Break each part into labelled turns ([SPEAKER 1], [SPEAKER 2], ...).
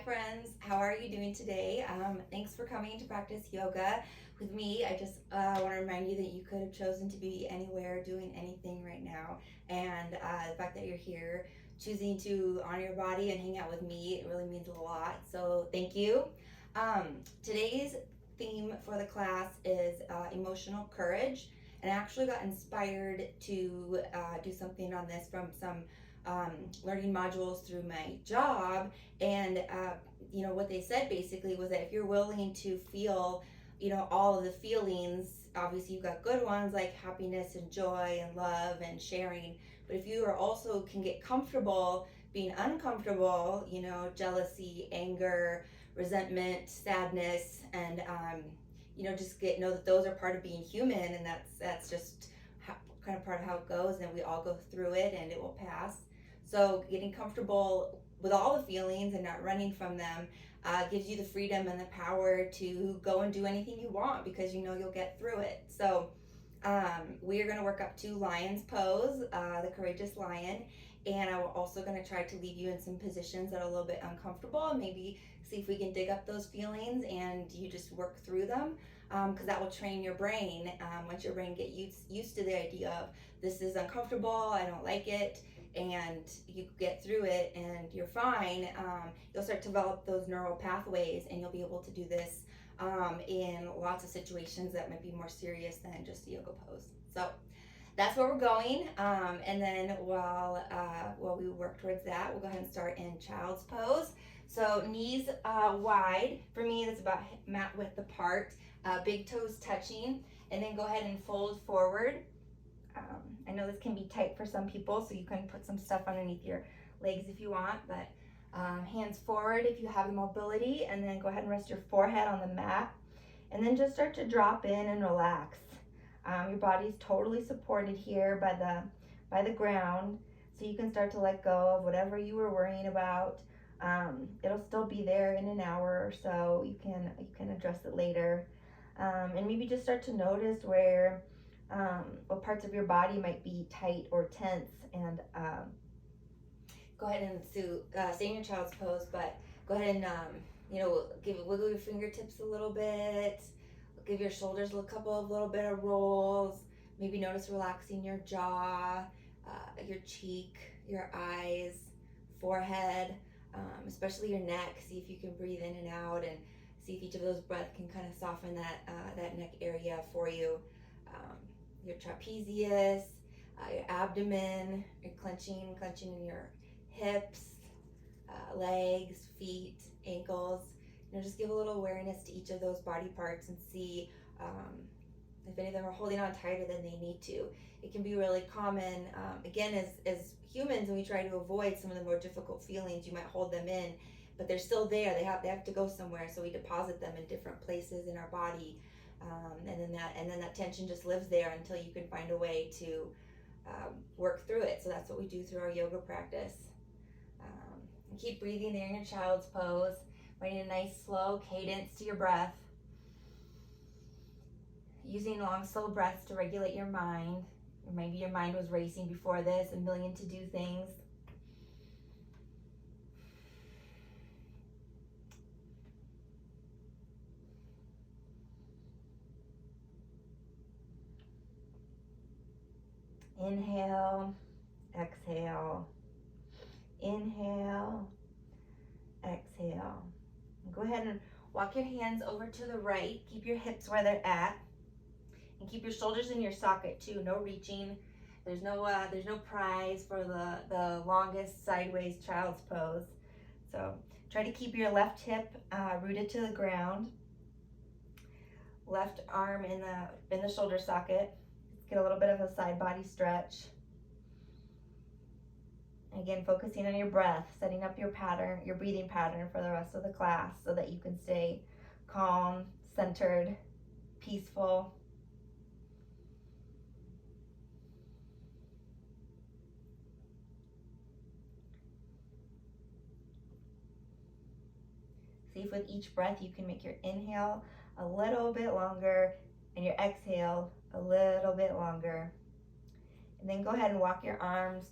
[SPEAKER 1] friends, how are you doing today? Thanks for coming to practice yoga with me. I just want to remind you that you could have chosen to be anywhere doing anything right now, and the fact that you're here choosing to honor your body and hang out with me, it really means a lot. So thank you. Today's theme for the class is emotional courage, and I actually got inspired to do something on this from some learning modules through my job. And what they said basically was that if you're willing to feel all of the feelings, obviously you've got good ones like happiness and joy and love and sharing, but if you are also can get comfortable being uncomfortable, jealousy, anger, resentment, sadness, and just know that those are part of being human, and that's just kind of part of how it goes, and we all go through it and it will pass. So getting comfortable with all the feelings and not running from them gives you the freedom and the power to go and do anything you want, because you'll get through it. So we are going to work up to lion's pose, the courageous lion, and I'm also going to try to leave you in some positions that are a little bit uncomfortable, and maybe see if we can dig up those feelings and you just work through them, because that will train your brain. Once your brain get used to the idea of this is uncomfortable, I don't like it, and you get through it and you're fine, you'll start to develop those neural pathways, and you'll be able to do this in lots of situations that might be more serious than just a yoga pose. So that's where we're going, and then while we work towards that, we'll go ahead and start in child's pose. So knees wide. For me, that's about mat width apart, big toes touching, and then go ahead and fold forward. I know this can be tight for some people, so you can put some stuff underneath your legs if you want, but hands forward if you have the mobility, and then go ahead and rest your forehead on the mat, and then just start to drop in and relax. Your body's totally supported here by the ground, so you can start to let go of whatever you were worrying about. It'll still be there in an hour or so. You can address it later, and maybe just start to notice where what parts of your body might be tight or tense, and go ahead and stay in your child's pose, but go ahead and wiggle your fingertips a little bit, give your shoulders a little bit of rolls, maybe notice relaxing your jaw, your cheek, your eyes, forehead, especially your neck. See if you can breathe in and out, and see if each of those breaths can kind of soften that neck area for you. Your trapezius, your abdomen, your clenching in your hips, legs, feet, ankles. Just give a little awareness to each of those body parts and see if any of them are holding on tighter than they need to. It can be really common, again, as humans, and we try to avoid some of the more difficult feelings, you might hold them in, but they're still there. They have to go somewhere, so we deposit them in different places in our body. And then that tension just lives there until you can find a way to work through it. So that's what we do through our yoga practice. And keep breathing there in your child's pose, finding a nice slow cadence to your breath. Using long, slow breaths to regulate your mind. Or maybe your mind was racing before this, a million to do things. Inhale, exhale, inhale, exhale. Go ahead and walk your hands over to the right. Keep your hips where they're at, and keep your shoulders in your socket too. No reaching. There's no prize for the longest sideways child's pose. So try to keep your left hip rooted to the ground. Left arm in the shoulder socket. Get a little bit of a side body stretch. Again, focusing on your breath, setting up your breathing pattern for the rest of the class so that you can stay calm, centered, peaceful. See if with each breath you can make your inhale a little bit longer and your exhale a little bit longer. And then go ahead and walk your arms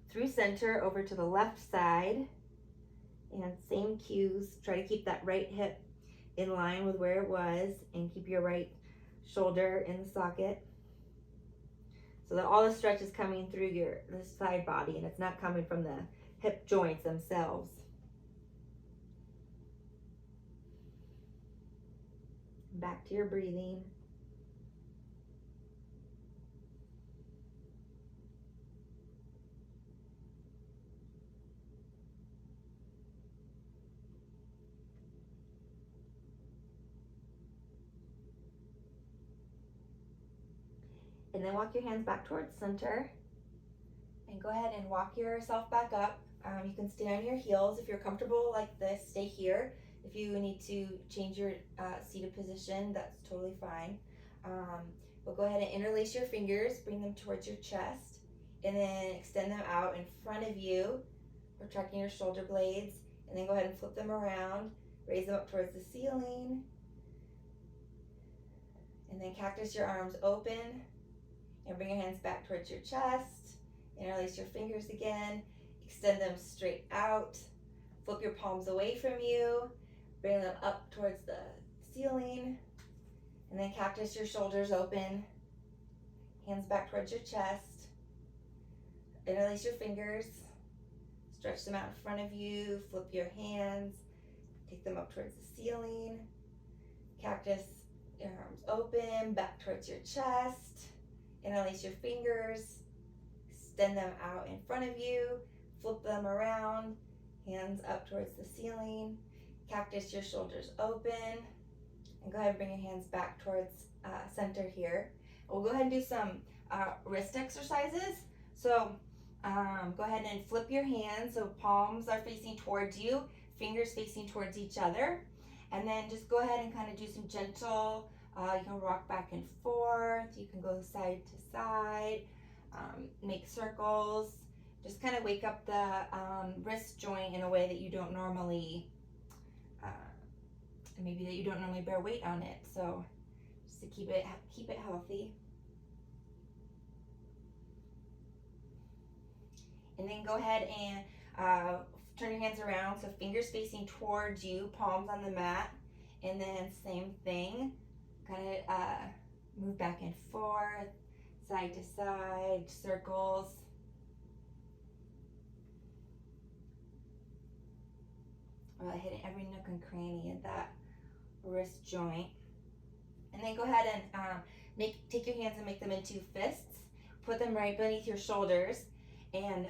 [SPEAKER 1] through center over to the left side And same cues, try to keep that right hip in line with where it was and keep your right shoulder in the socket so that all the stretch is coming through the side body and it's not coming from the hip joints themselves. Back to your breathing. And then walk your hands back towards center. And go ahead and walk yourself back up. You can stay on your heels. If you're comfortable like this, stay here. If you need to change your seated position, that's totally fine. But go ahead and interlace your fingers, bring them towards your chest, and then extend them out in front of you, retracting your shoulder blades, and then go ahead and flip them around, raise them up towards the ceiling, and then cactus your arms open, and bring your hands back towards your chest. Interlace your fingers again, extend them straight out, flip your palms away from you, bring them up towards the ceiling, and then cactus your shoulders open, hands back towards your chest, interlace your fingers, stretch them out in front of you, flip your hands, take them up towards the ceiling, cactus your arms open, back towards your chest, interlace your fingers, extend them out in front of you, flip them around, hands up towards the ceiling, cactus your shoulders open, and go ahead and bring your hands back towards center here. We'll go ahead and do some wrist exercises. So go ahead and flip your hands so palms are facing towards you, fingers facing towards each other, and then just go ahead and kind of do some gentle, you can rock back and forth, you can go side to side, make circles, just kind of wake up the wrist joint in a way that you don't normally, maybe that you don't normally bear weight on it. So just to keep it healthy. And then go ahead and turn your hands around, so fingers facing towards you, palms on the mat, and then same thing, kind of move back and forth, side to side, circles. Really hitting every nook and cranny of that wrist joint. And then go ahead and take your hands and make them into fists. Put them right beneath your shoulders, and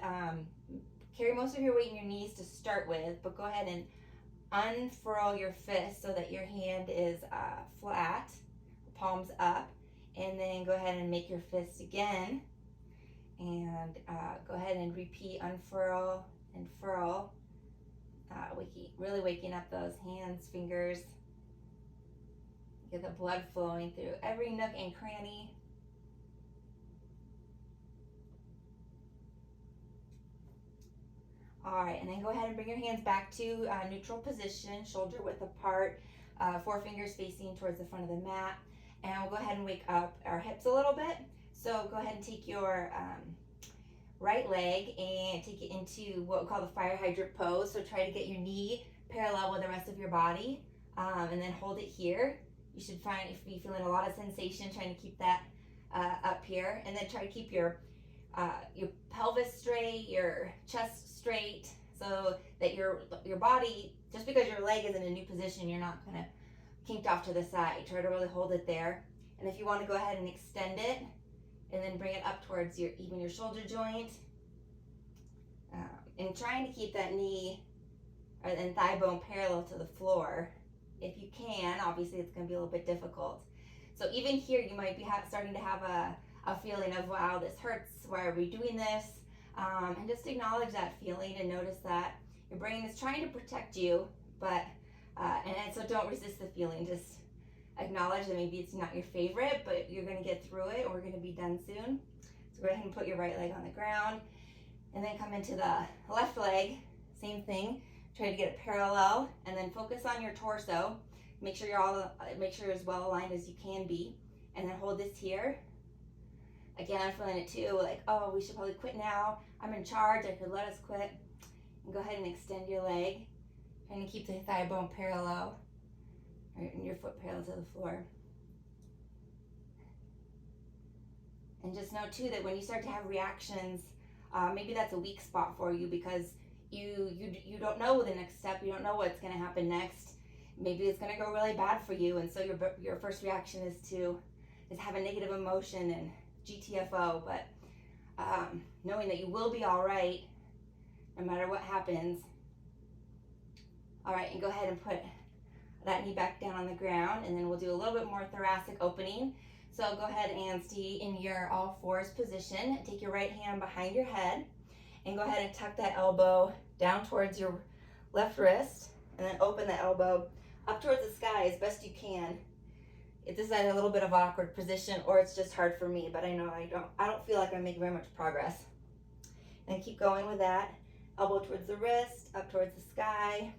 [SPEAKER 1] carry most of your weight in your knees to start with, but go ahead and unfurl your fist so that your hand is flat, palms up, and then go ahead and make your fist again, and go ahead and repeat, unfurl and furl, really waking up those hands, fingers, get the blood flowing through every nook and cranny. All right, and then go ahead and bring your hands back to neutral position, shoulder width apart, four fingers facing towards the front of the mat. And we'll go ahead and wake up our hips a little bit. So go ahead and take your right leg and take it into what we call the fire hydrant pose. So try to get your knee parallel with the rest of your body, and then hold it here. You should be feeling a lot of sensation, trying to keep that up here. And then try to keep your pelvis straight, your chest straight, so that your body, just because your leg is in a new position, you're not kind of kinked off to the side. Try to really hold it there. And if you want to go ahead and extend it, and then bring it up towards even your shoulder joint, and trying to keep that knee and thigh bone parallel to the floor. If you can, obviously it's going to be a little bit difficult. So even here, you might be starting to have a feeling of, wow, this hurts, why are we doing this? And just acknowledge that feeling and notice that your brain is trying to protect you, but and so don't resist the feeling. Just acknowledge that maybe it's not your favorite, but you're going to get through it, and we're going to be done soon. So go ahead and put your right leg on the ground, and then come into the left leg. Same thing. Try to get it parallel, and then focus on your torso. Make sure you're as well aligned as you can be, and then hold this here. Again, I'm feeling it too, like, oh, we should probably quit now. I'm in charge, I could let us quit. And go ahead and extend your leg. Trying to keep the thigh bone parallel, and your foot parallel to the floor. And just know too that when you start to have reactions, maybe that's a weak spot for you because you don't know the next step. You don't know what's going to happen next. Maybe it's going to go really bad for you, and so your first reaction is have a negative emotion and GTFO. But knowing that you will be all right, no matter what happens. All right, and go ahead and put that knee back down on the ground, and then we'll do a little bit more thoracic opening. So go ahead and stay in your all fours position. Take your right hand behind your head, and go ahead and tuck that elbow down towards your left wrist, and then open the elbow up towards the sky as best you can. If this is a little bit of an awkward position, or it's just hard for me, but I know I don't feel like I'm making very much progress. And keep going with that. Elbow towards the wrist, up towards the sky.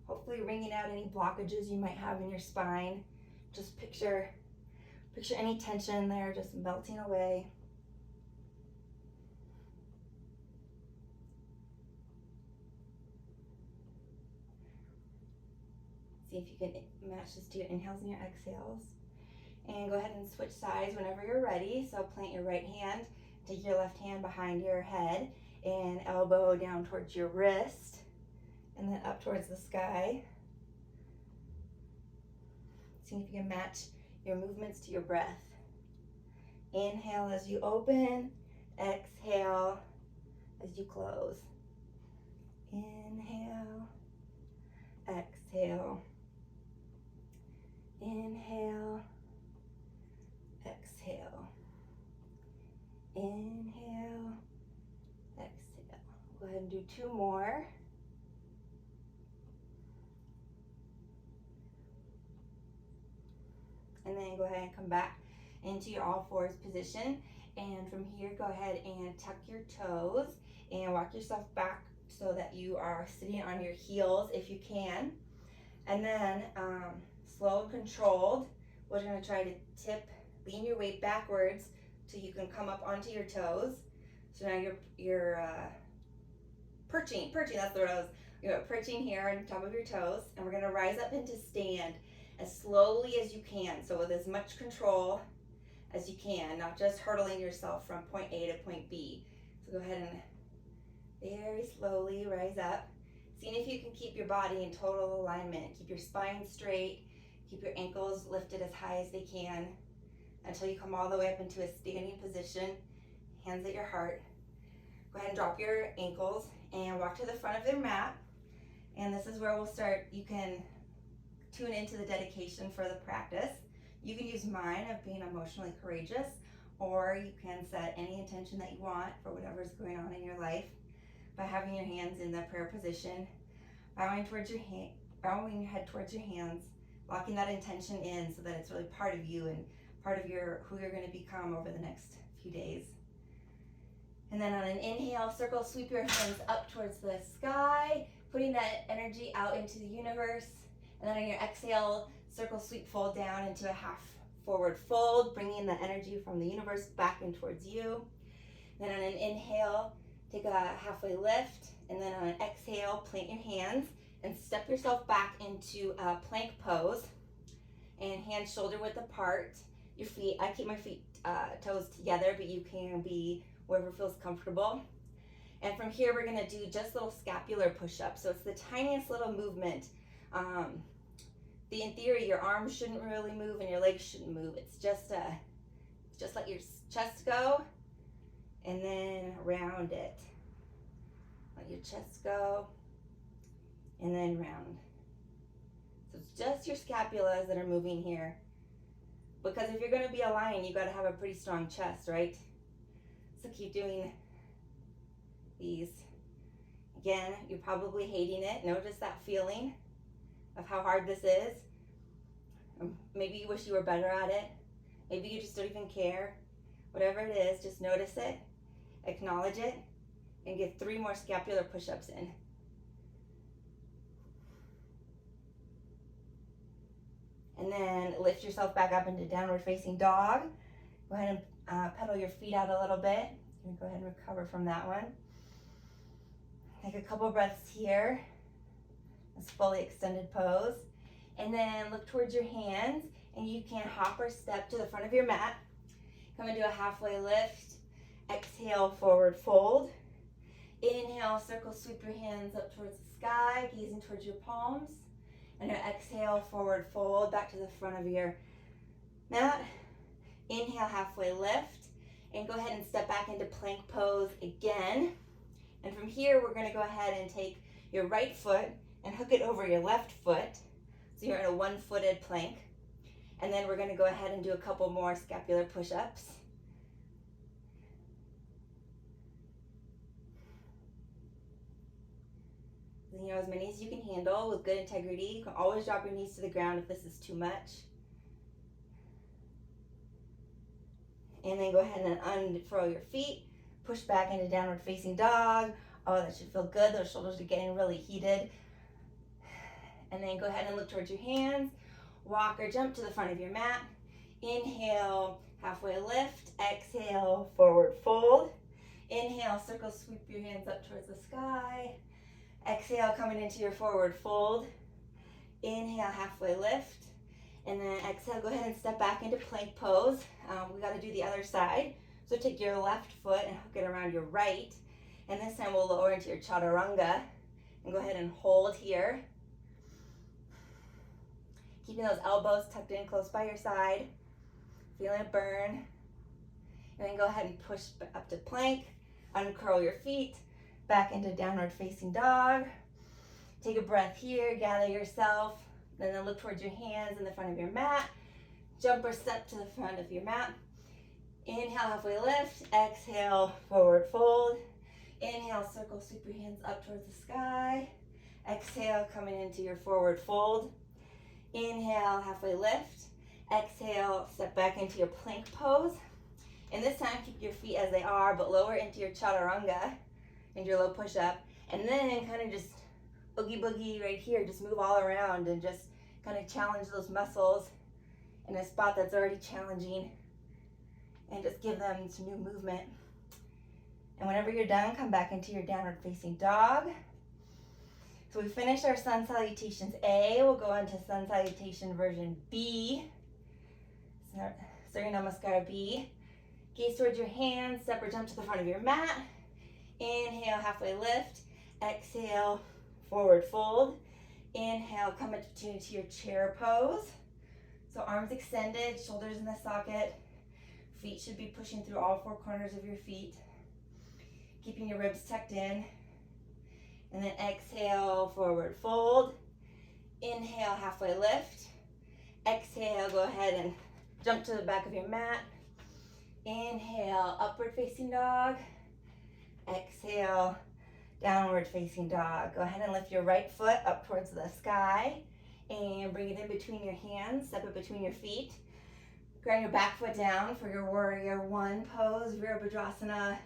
[SPEAKER 1] Hopefully wringing out any blockages you might have in your spine. Just picture any tension there just melting away. See if you can match this to your inhales and your exhales. And go ahead and switch sides whenever you're ready. So plant your right hand, take your left hand behind your head, and elbow down towards your wrist, and then up towards the sky. See if you can match your movements to your breath. Inhale as you open, exhale as you close. Inhale, exhale. Inhale, exhale. Inhale, exhale. Go ahead and do two more. And then go ahead and come back into your all fours position. And from here, go ahead and tuck your toes and walk yourself back so that you are sitting on your heels if you can. And then slow and controlled, we're going to try to lean your weight backwards so you can come up onto your toes. So now you're perching, that's the word I was, you're perching here on top of your toes, and we're going to rise up into stand as slowly as you can, so with as much control as you can, not just hurtling yourself from point A to point B. So go ahead and very slowly rise up, seeing if you can keep your body in total alignment. Keep your spine straight, keep your ankles lifted as high as they can until you come all the way up into a standing position, hands at your heart. Go ahead and drop your ankles and walk to the front of your mat, and this is where we'll start. You can tune into the dedication for the practice. You can use mine of being emotionally courageous, or you can set any intention that you want for whatever's going on in your life by having your hands in the prayer position, bowing your head towards your hands, locking that intention in so that it's really part of you and part of who you're going to become over the next few days. And then on an inhale, circle, sweep your hands up towards the sky, putting that energy out into the universe. And then on your exhale, circle, sweep, fold down into a half forward fold, bringing the energy from the universe back in towards you. Then on an inhale, take a halfway lift, and then on an exhale, plant your hands and step yourself back into a plank pose, and hands shoulder width apart. Your feet, I keep my toes together, but you can be wherever feels comfortable. And from here, we're gonna do just little scapular push-ups. So it's the tiniest little movement. In theory, your arms shouldn't really move and your legs shouldn't move. It's just let your chest go, and then round it. Let your chest go, and then round. So it's just your scapulas that are moving here. Because if you're going to be a lion, you got to have a pretty strong chest, right? So keep doing these. Again, you're probably hating it. Notice that feeling of how hard this is. Maybe you wish you were better at it. Maybe you just don't even care. Whatever it is, just notice it, acknowledge it, and get 3 more scapular push-ups in. And then lift yourself back up into downward facing dog. Go ahead and pedal your feet out a little bit. Go ahead and recover from that one. Take a couple breaths here. This fully extended pose. And then look towards your hands, and you can hop or step to the front of your mat. Come into a halfway lift. Exhale, forward fold. Inhale, circle, sweep your hands up towards the sky, gazing towards your palms. And then exhale, forward fold, back to the front of your mat. Inhale, halfway lift. And go ahead and step back into plank pose again. And from here, we're going to go ahead and take your right foot and hook it over your left foot. So you're in a one-footed plank. And then we're going to go ahead and do a couple more scapular push-ups. You know, as many as you can handle with good integrity. You can always drop your knees to the ground if this is too much. And then go ahead and unfurl your feet. Push back into downward facing dog. Oh, that should feel good. Those shoulders are getting really heated. And then go ahead and look towards your hands. Walk or jump to the front of your mat. Inhale, halfway lift. Exhale, forward fold. Inhale, circle, sweep your hands up towards the sky. Exhale, coming into your forward fold. Inhale, halfway lift. And then exhale, go ahead and step back into plank pose. We got to do the other side. So take your left foot and hook it around your right. And this time we'll lower into your chaturanga. And go ahead and hold here. Keeping those elbows tucked in close by your side. Feeling it burn. And then go ahead and push up to plank. Uncurl your feet. Back into downward facing dog. Take a breath here. Gather yourself. And then look towards your hands in the front of your mat. Jump or step to the front of your mat. Inhale, halfway lift. Exhale, forward fold. Inhale, circle, sweep your hands up towards the sky. Exhale, coming into your forward fold. Inhale, halfway lift. Exhale, step back into your plank pose. And this time, keep your feet as they are, but lower into your chaturanga and your low push-up. And then kind of just oogie boogie right here. Just move all around and just kind of challenge those muscles in a spot that's already challenging. And just give them some new movement. And whenever you're done, come back into your downward facing dog. So we finished our sun salutations A. We'll go on to sun salutation version B. Surya Namaskar B. Gaze towards your hands, step or jump to the front of your mat. Inhale, halfway lift. Exhale, forward fold. Inhale, come into your chair pose. So arms extended, shoulders in the socket. Feet should be pushing through all four corners of your feet. Keeping your ribs tucked in. And then exhale, forward fold. Inhale, halfway lift. Exhale, go ahead and jump to the back of your mat. Inhale, upward facing dog. Exhale, downward facing dog. Go ahead and lift your right foot up towards the sky and bring it in between your hands. Step it between your feet. Ground your back foot down for your warrior one pose, Virabhadrasana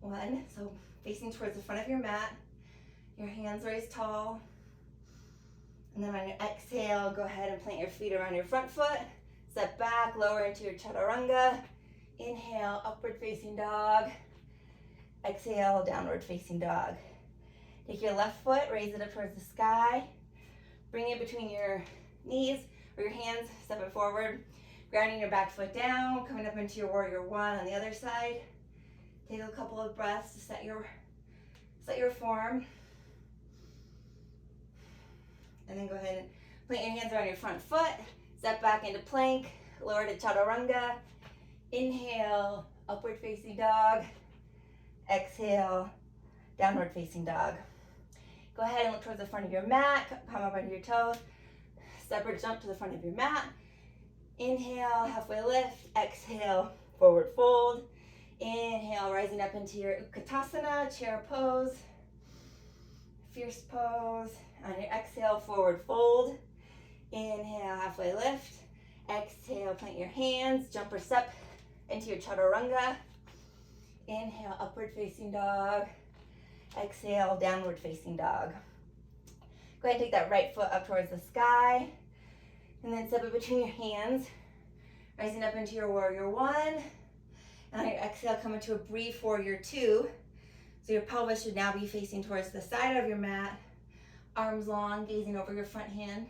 [SPEAKER 1] 1. So facing towards the front of your mat, your hands raised tall. And then on your exhale, go ahead and plant your feet around your front foot. Step back, lower into your chaturanga. Inhale, upward facing dog. Exhale, downward facing dog. Take your left foot, raise it up towards the sky. Bring it between your knees or your hands, step it forward. Grounding your back foot down, coming up into your warrior one on the other side. Take a couple of breaths to set your form. And then go ahead and plant your hands around your front foot. Step back into plank, lower to chaturanga. Inhale, upward facing dog. Exhale, downward facing dog. Go ahead and look towards the front of your mat. Come up onto your toes. Step or jump to the front of your mat. Inhale, halfway lift. Exhale, forward fold. Inhale, rising up into your Utkatasana, chair pose. Fierce pose. On your exhale, forward fold. Inhale, halfway lift. Exhale, plant your hands. Jump or step into your chaturanga. Inhale, upward facing dog. Exhale, downward facing dog. Go ahead and take that right foot up towards the sky. And then step it between your hands. Rising up into your warrior one. And on your exhale, come into a brief warrior two. So your pelvis should now be facing towards the side of your mat, arms long, gazing over your front hand.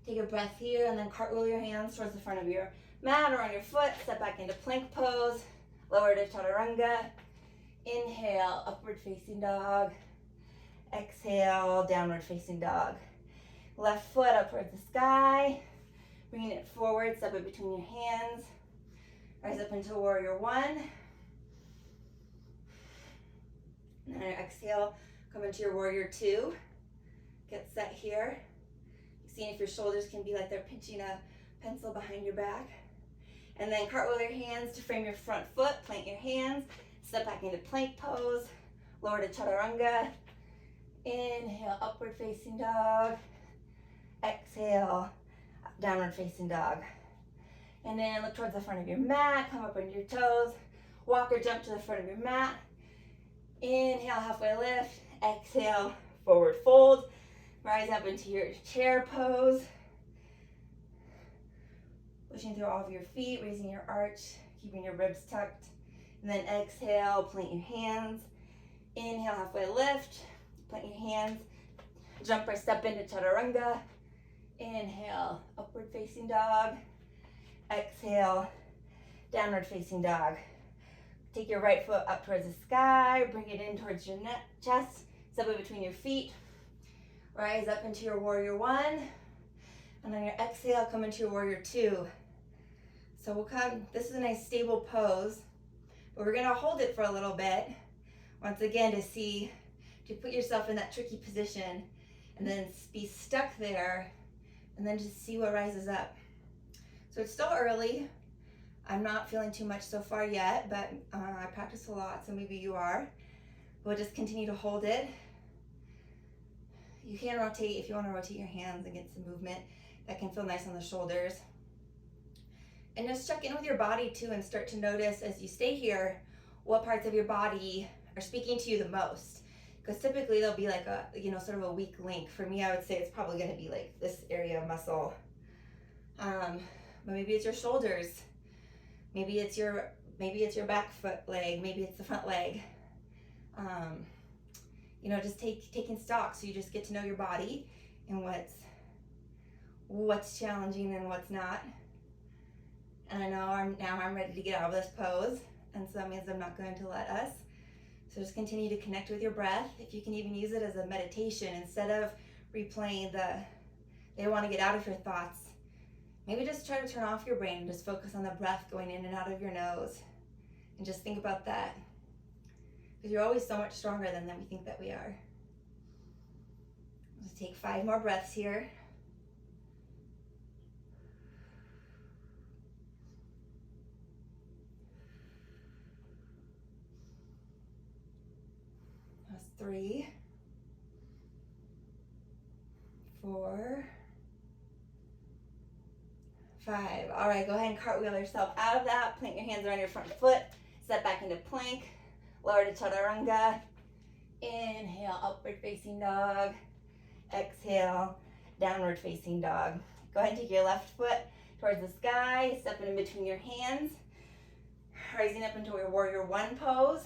[SPEAKER 1] Take a breath here and then cartwheel your hands towards the front of your mat or on your foot. Step back into plank pose, lower to chaturanga. Inhale, upward facing dog. Exhale, downward facing dog. Left foot up towards the sky. Bringing it forward, step it between your hands. Rise up into warrior one. And then exhale, come into your warrior two. Get set here. Seeing if your shoulders can be like they're pinching a pencil behind your back. And then cartwheel your hands to frame your front foot, plant your hands, step back into plank pose, lower to chaturanga. Inhale, upward facing dog. Exhale, downward facing dog. And then look towards the front of your mat, come up on your toes, walk or jump to the front of your mat. Inhale, halfway lift. Exhale, forward fold. Rise up into your chair pose. Pushing through all of your feet, raising your arch, keeping your ribs tucked. And then exhale, plant your hands. Inhale, halfway lift. Plant your hands. Jump or step into chaturanga. Inhale, upward facing dog. Exhale, downward facing dog. Take your right foot up towards the sky. Bring it in towards your chest. Step it between your feet. Rise up into your warrior one. And on your exhale, come into your warrior two. So we'll come, this is a nice stable pose, but we're gonna hold it for a little bit. Once again, to put yourself in that tricky position and then be stuck there and then just see what rises up. So it's still early. I'm not feeling too much so far yet, but I practice a lot, so maybe you are. We'll just continue to hold it. You can rotate, if you want to rotate your hands and get some movement, that can feel nice on the shoulders. And just check in with your body too and start to notice as you stay here, what parts of your body are speaking to you the most. Because typically there'll be like a, sort of a weak link. For me, I would say it's probably gonna be like this area of muscle. But maybe it's your shoulders. Maybe it's your back foot leg. Maybe it's the front leg. Just taking stock, so you just get to know your body and what's challenging and what's not. And I know I'm ready to get out of this pose, and so that means I'm not going to let us. So just continue to connect with your breath. If you can even use it as a meditation instead of replaying they want to get out of your thoughts. Maybe just try to turn off your brain and just focus on the breath going in and out of your nose, and just think about that. Because you're always so much stronger than we think that we are. Let's take 5 more breaths here. That's 3, 4, 5. All right, go ahead and cartwheel yourself out of that. Plant your hands around your front foot. Step back into plank. Lower to chaturanga. Inhale, upward facing dog. Exhale, downward facing dog. Go ahead and take your left foot towards the sky. Step it in between your hands. Rising up into your warrior one pose.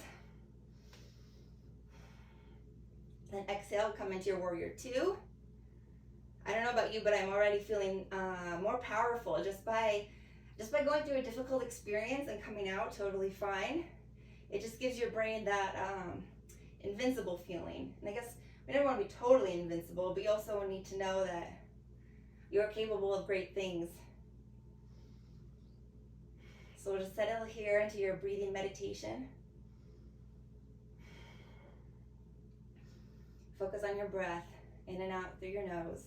[SPEAKER 1] Then exhale, come into your warrior two. I don't know about you, but I'm already feeling more powerful just by going through a difficult experience and coming out totally fine. It just gives your brain that invincible feeling. And I guess we never want to be totally invincible, but you also need to know that you're capable of great things. So we'll just settle here into your breathing meditation. Focus on your breath, in and out through your nose.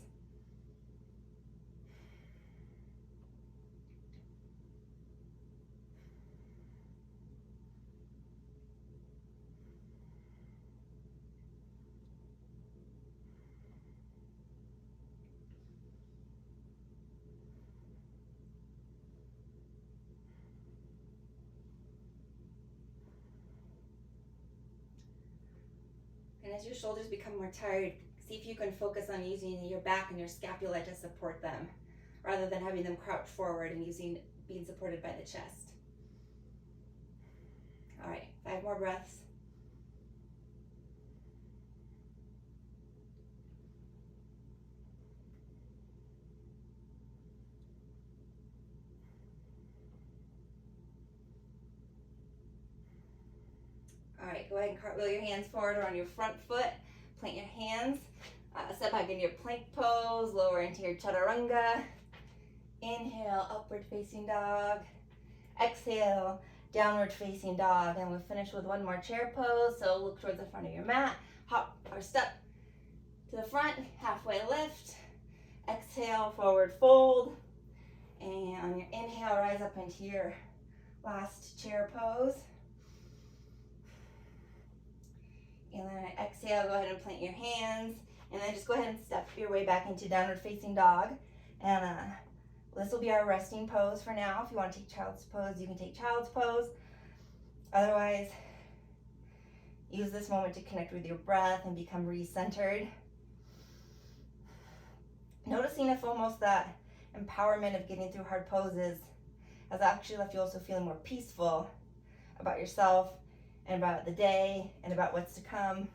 [SPEAKER 1] And as your shoulders become more tired, see if you can focus on using your back and your scapula to support them, rather than having them crouch forward and being supported by the chest. All right, 5 more breaths. All right, go ahead and cartwheel your hands forward or on your front foot. Plant your hands. Step back into your plank pose. Lower into your chaturanga. Inhale, upward facing dog. Exhale, downward facing dog. And we'll finish with one more chair pose. So look towards the front of your mat. Hop or step to the front, halfway lift. Exhale, forward fold. And on your inhale, rise up into your last chair pose. And then exhale, go ahead and plant your hands. And then just go ahead and step your way back into downward facing dog. And this will be our resting pose for now. If you want to take child's pose, you can take child's pose. Otherwise, use this moment to connect with your breath and become re-centered. Noticing if almost that empowerment of getting through hard poses has actually left you also feeling more peaceful about yourself and about the day and about what's to come.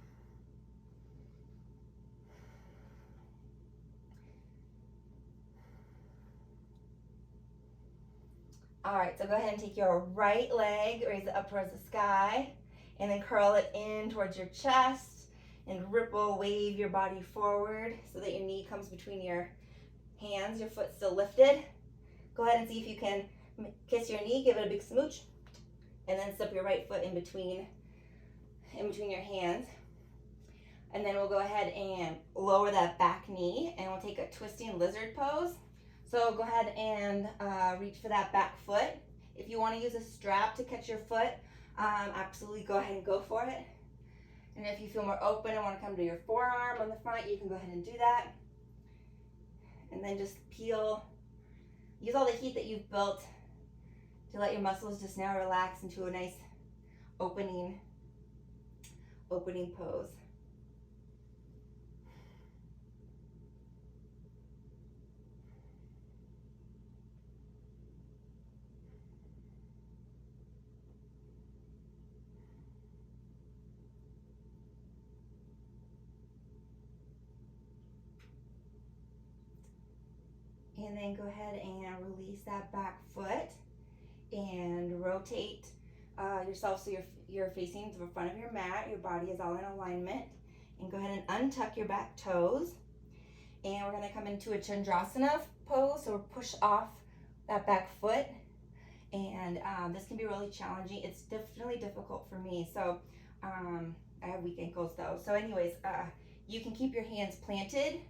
[SPEAKER 1] All right, so go ahead and take your right leg, raise it up towards the sky, and then curl it in towards your chest and ripple, wave your body forward so that your knee comes between your hands, your foot still lifted. Go ahead and see if you can kiss your knee, give it a big smooch, and then step your right foot in between your hands. And then we'll go ahead and lower that back knee, and we'll take a twisting lizard pose. So go ahead and reach for that back foot. If you want to use a strap to catch your foot, absolutely go ahead and go for it. And if you feel more open and want to come to your forearm on the front, you can go ahead and do that. And then just peel. Use all the heat that you've built to let your muscles just now relax into a nice opening pose. And then go ahead and release that back foot and rotate yourself so you're facing the front of your mat. Your body is all in alignment. And go ahead and untuck your back toes. And we're going to come into a Chandrasana pose. So we'll push off that back foot. And this can be really challenging. It's definitely difficult for me. So I have weak ankles though. So anyways, you can keep your hands planted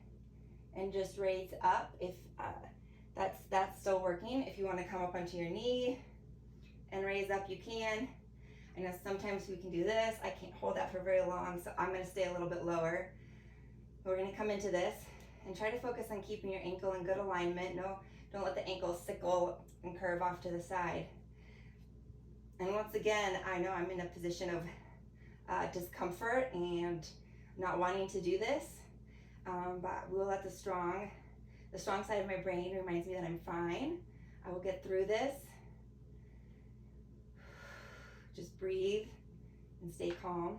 [SPEAKER 1] and just raise up if that's still working. If you want to come up onto your knee and raise up, you can. I know sometimes we can do this. I can't hold that for very long, so I'm going to stay a little bit lower. We're going to come into this and try to focus on keeping your ankle in good alignment. No, don't let the ankle sickle and curve off to the side. And once again, I know I'm in a position of discomfort and not wanting to do this. But we'll let the strong side of my brain reminds me that I'm fine. I will get through this. Just breathe and stay calm.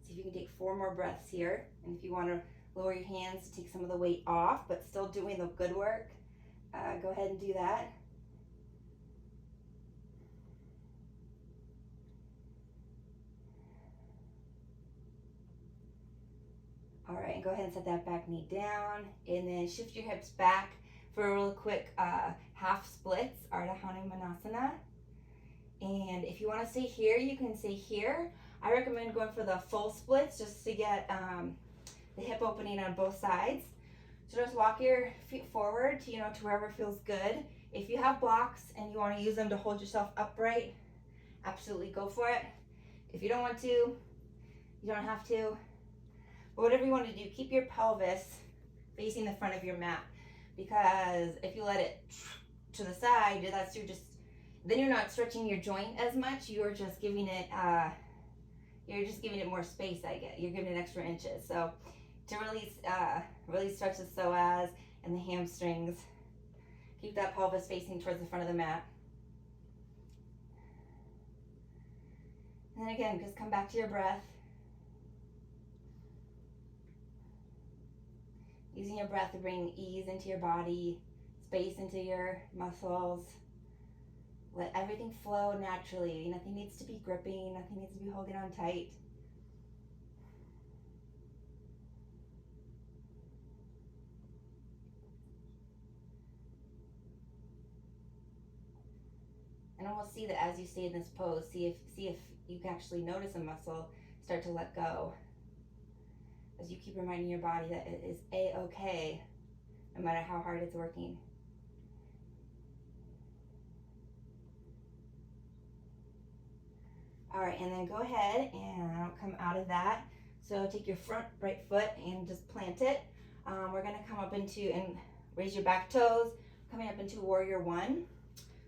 [SPEAKER 1] See if you can take 4 more breaths here. And if you want to lower your hands to take some of the weight off, but still doing the good work, go ahead and do that. All right, and go ahead and set that back knee down, and then shift your hips back for a real quick half splits, Ardha Hanumanasana. And if you want to stay here, you can stay here. I recommend going for the full splits just to get the hip opening on both sides. So just walk your feet forward to wherever feels good. If you have blocks and you want to use them to hold yourself upright, absolutely go for it. If you don't want to, you don't have to. But whatever you want to do, keep your pelvis facing the front of your mat, because if you let it to the side, then you're not stretching your joint as much. You're just giving it more space. You're giving it extra inches. So to really stretch the psoas and the hamstrings, keep that pelvis facing towards the front of the mat. And then again, just come back to your breath. Using your breath to bring ease into your body, space into your muscles. Let everything flow naturally. Nothing needs to be gripping, nothing needs to be holding on tight. And almost see that as you stay in this pose, see if you can actually notice a muscle start to let go. As you keep reminding your body that it is a-okay, no matter how hard it's working. All right, and then go ahead and come out of that. So take your front right foot and just plant it. We're gonna come up into and raise your back toes, coming up into warrior one.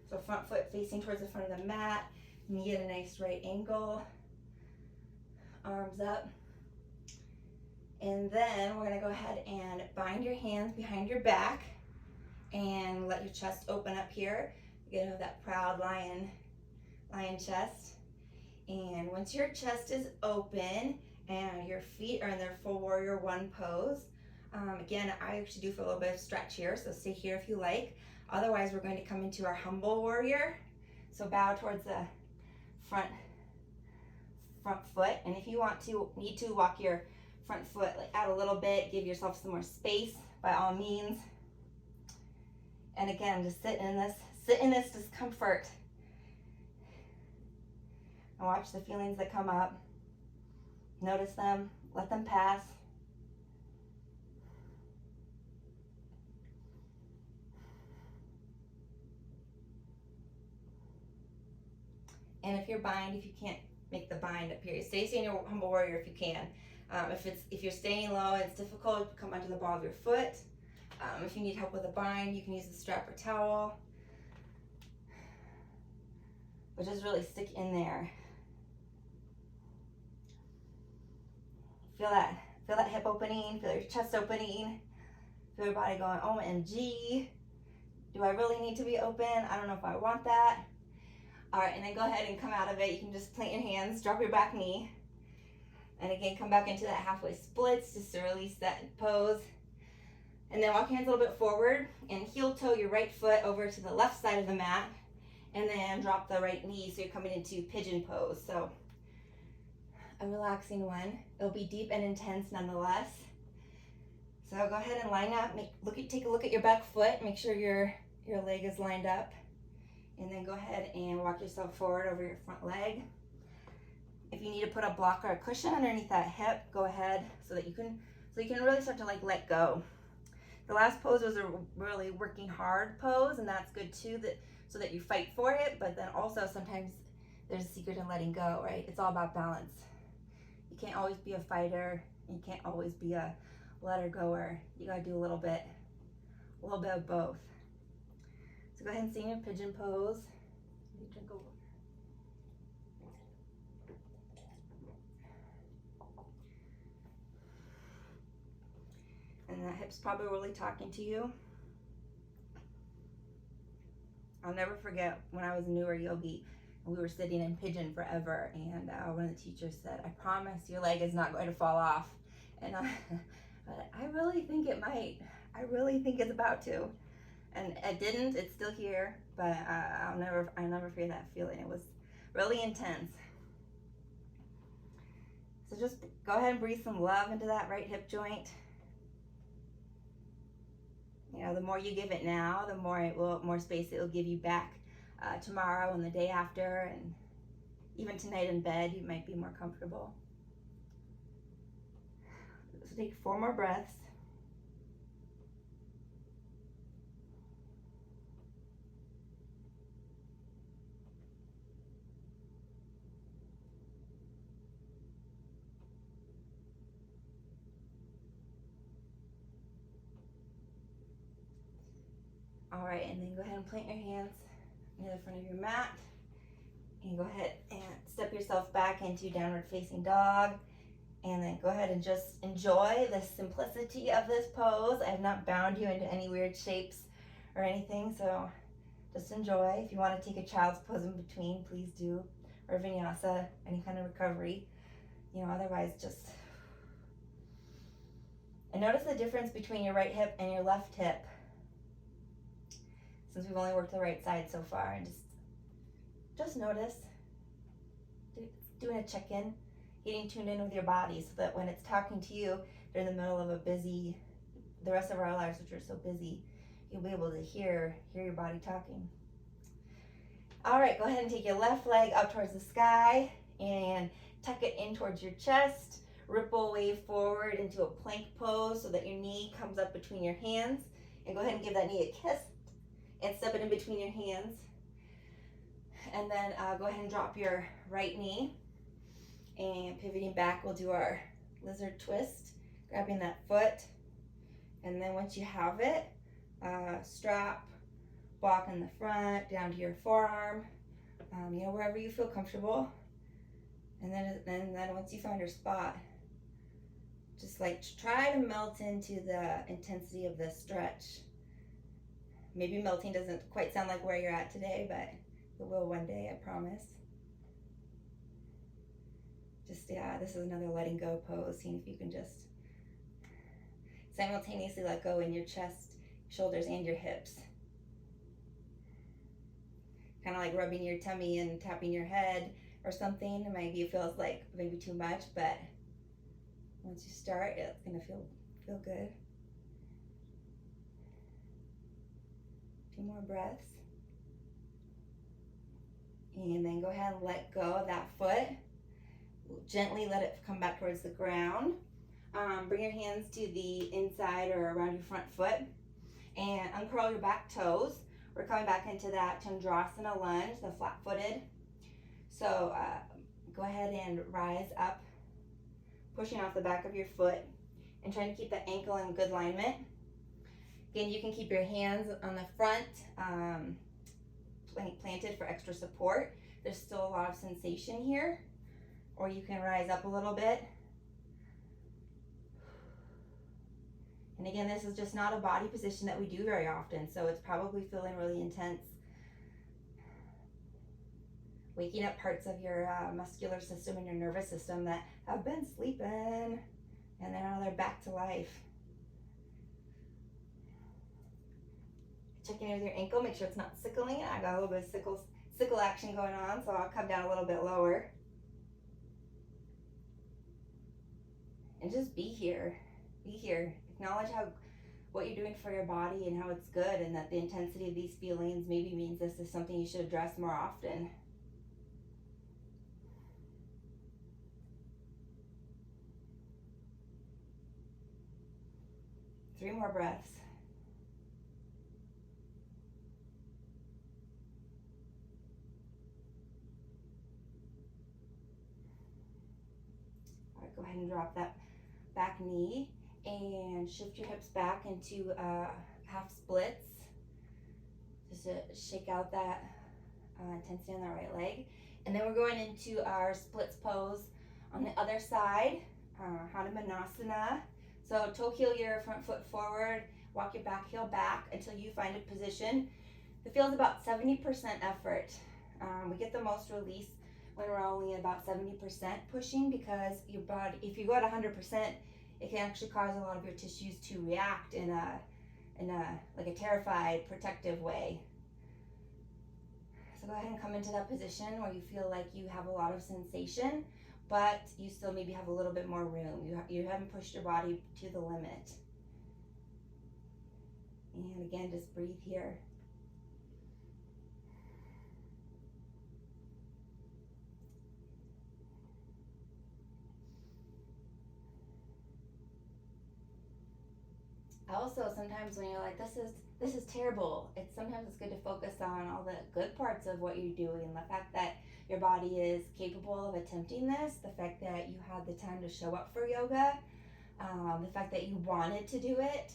[SPEAKER 1] So front foot facing towards the front of the mat, knee at a nice right angle, arms up. And then we're gonna go ahead and bind your hands behind your back and let your chest open up here. You're gonna have that proud lion chest. And once your chest is open and your feet are in their full warrior one pose, again, I actually do for a little bit of stretch here, so stay here if you like. Otherwise, we're going to come into our humble warrior. So bow towards the front foot, and if you need to walk your front foot out a little bit, give yourself some more space by all means. And again, just sit in this discomfort. And watch the feelings that come up. Notice them, let them pass. And if you can't make the bind up here, stay in your humble warrior if you can. If you're staying low and it's difficult, come onto the ball of your foot. If you need help with a bind, you can use the strap or towel. But just really stick in there. Feel that hip opening, feel your chest opening, feel your body going, OMG, do I really need to be open? I don't know if I want that. All right, and then go ahead and come out of it. You can just plant your hands, drop your back knee, and again, come back into that halfway splits just to release that pose. And then walk your hands a little bit forward and heel toe your right foot over to the left side of the mat, and then drop the right knee so you're coming into pigeon pose. So a relaxing one. It'll be deep and intense nonetheless. So go ahead and line up. Take a look at your back foot. Make sure your leg is lined up, and then go ahead and walk yourself forward over your front leg. If you need to put a block or a cushion underneath that hip, go ahead so you can really start to let go. The last pose was a really working hard pose, and that's good too, so that you fight for it. But then also sometimes there's a secret in letting go, right? It's all about balance. You can't always be a fighter. You can't always be a letter goer. You gotta do a little bit of both. So go ahead and stay in your pigeon pose. Drink a water. And that hip's probably really talking to you. I'll never forget when I was a newer yogi. We were sitting in pigeon forever, and one of the teachers said, "I promise your leg is not going to fall off." And I really think it might. I really think it's about to. And it didn't. It's still here, but I'll never forget that feeling. It was really intense. So just go ahead and breathe some love into that right hip joint. You know, the more you give it now, the more space it will give you back tomorrow and the day after, and even tonight in bed, you might be more comfortable. So take 4 more breaths. All right, and then go ahead and plant your hands near the front of your mat, and go ahead and step yourself back into downward facing dog, and then go ahead and just enjoy the simplicity of this pose. I have not bound you into any weird shapes or anything, so just enjoy. If you want to take a child's pose in between, please do, or vinyasa, any kind of recovery. Otherwise just, and notice the difference between your right hip and your left hip, since we've only worked the right side so far, and just just notice, doing a check-in, getting tuned in with your body so that when it's talking to you during the middle of the rest of our lives, which are so busy, you'll be able to hear your body talking. All right, go ahead and take your left leg up towards the sky and tuck it in towards your chest. Ripple wave forward into a plank pose so that your knee comes up between your hands. And go ahead and give that knee a kiss and step it in between your hands. And then go ahead and drop your right knee. And pivoting back, we'll do our lizard twist, grabbing that foot. And then once you have it, strap, walk in the front, down to your forearm, wherever you feel comfortable. And then once you find your spot, just like try to melt into the intensity of the stretch. Maybe melting doesn't quite sound like where you're at today, but it will one day, I promise. Just, this is another letting go pose, seeing if you can just simultaneously let go in your chest, shoulders, and your hips. Kind of like rubbing your tummy and tapping your head or something. Maybe it feels like maybe too much, but once you start, it's gonna feel good. 2 more breaths. And then go ahead and let go of that foot. Gently let it come back towards the ground. Bring your hands to the inside or around your front foot and uncurl your back toes. We're coming back into that Chandrasana lunge, the flat-footed. So go ahead and rise up, pushing off the back of your foot and trying to keep the ankle in good alignment. Again, you can keep your hands on the front, planted for extra support. There's still a lot of sensation here. Or you can rise up a little bit. And again, this is just not a body position that we do very often, so it's probably feeling really intense. Waking up parts of your muscular system and your nervous system that have been sleeping, and now they're back to life. Checking in with your ankle, make sure it's not sickling. I got a little bit of sickle action going on, so I'll come down a little bit lower. And just be here. Be here. Acknowledge what you're doing for your body and how it's good, and that the intensity of these feelings maybe means this is something you should address more often. Three more breaths. All right, go ahead and drop that back knee and shift your hips back into half splits, just to shake out that intensity on the right leg. And then we're going into our splits pose on the other side, Hanumanasana. So toe heel your front foot forward, walk your back heel back until you find a position. It feels about 70% effort. We get the most release when we're only about 70% pushing, because your body, if you go at 100%, it can actually cause a lot of your tissues to react in a like a terrified, protective way. So go ahead and come into that position where you feel like you have a lot of sensation, but you still maybe have a little bit more room. You haven't pushed your body to the limit. And again, just breathe here. Also, sometimes when you're like, this is terrible, sometimes it's good to focus on all the good parts of what you're doing. The fact that your body is capable of attempting this, the fact that you had the time to show up for yoga, the fact that you wanted to do it.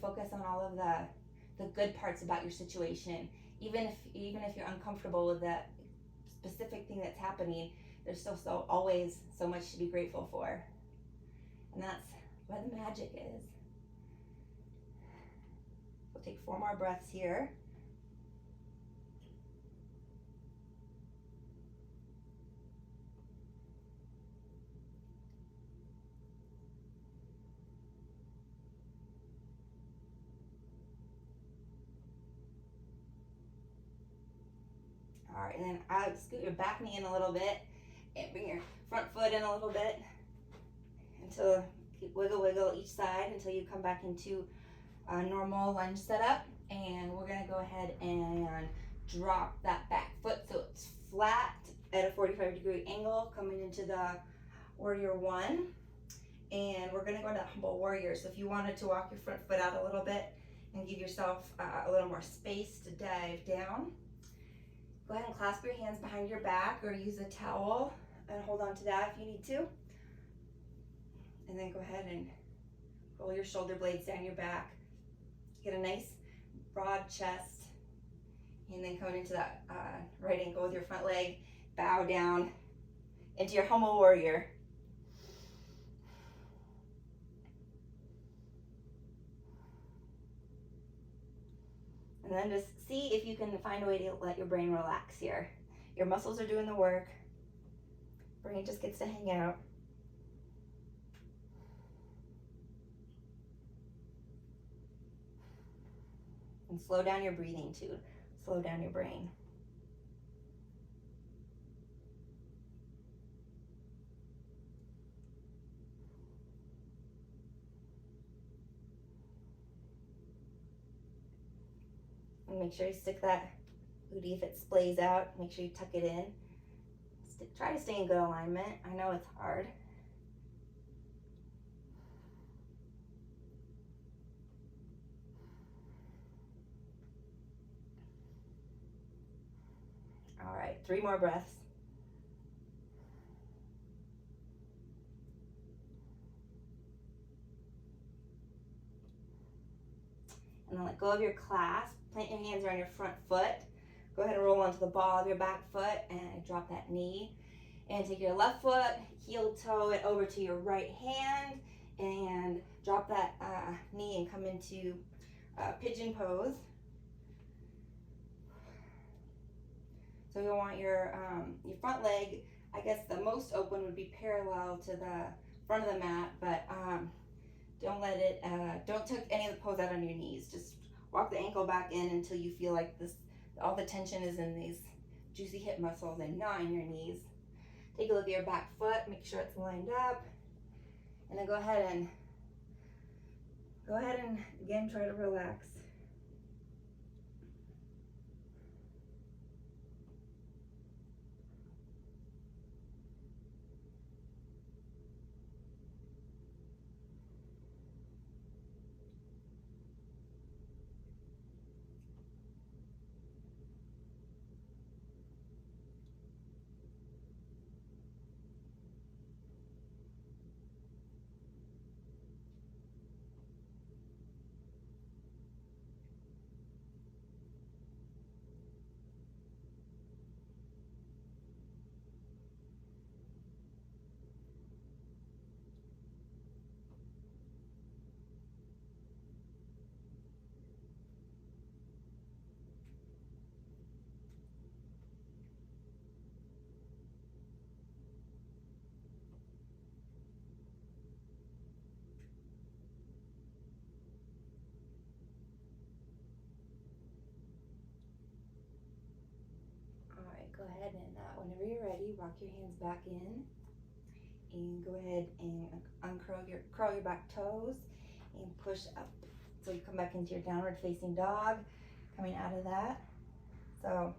[SPEAKER 1] Focus on all of the good parts about your situation. Even if you're uncomfortable with that specific thing that's happening, there's still always so much to be grateful for. And that's where the magic is. We'll take 4 more breaths here. All right, and then scoot your back knee in a little bit and bring your front foot in a little bit until wiggle each side until you come back into a normal lunge setup. And we're gonna go ahead and drop that back foot so it's flat at a 45-degree angle coming into the warrior one. And we're gonna go into humble warrior. So if you wanted to walk your front foot out a little bit and give yourself a little more space to dive down, go ahead and clasp your hands behind your back or use a towel and hold on to that if you need to. And then go ahead and roll your shoulder blades down your back. Get a nice broad chest. And then coming into that right ankle with your front leg, bow down into your humble warrior. And then just see if you can find a way to let your brain relax here. Your muscles are doing the work. Brain just gets to hang out. And slow down your breathing too. Slow down your brain. And make sure you stick that booty if it splays out. Make sure you tuck it in. Try to stay in good alignment. I know it's hard. All right, 3 more breaths. And then let go of your clasp. Plant your hands around your front foot. Go ahead and roll onto the ball of your back foot and drop that knee. And take your left foot, heel toe it over to your right hand and drop that knee and come into pigeon pose. So you want your front leg, I guess the most open would be parallel to the front of the mat, but don't let it, don't tuck any of the pose out on your knees. Just walk the ankle back in until you feel like all the tension is in these juicy hip muscles and not in your knees. Take a look at your back foot, make sure it's lined up, and then go ahead and again try to relax. Go ahead and whenever you're ready, rock your hands back in and go ahead and curl your back toes and push up. So you come back into your downward facing dog, coming out of that. So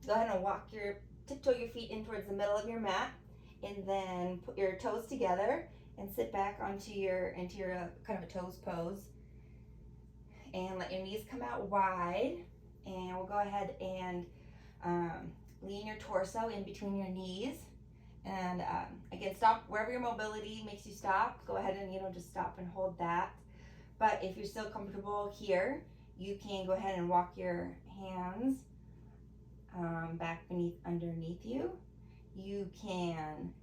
[SPEAKER 1] go ahead and tiptoe your feet in towards the middle of your mat and then put your toes together and sit back into your kind of a toes pose and let your knees come out wide. And we'll go ahead and lean your torso in between your knees, and again, stop wherever your mobility makes you stop. Go ahead and just stop and hold that. But if you're still comfortable here, you can go ahead and walk your hands back underneath you. You can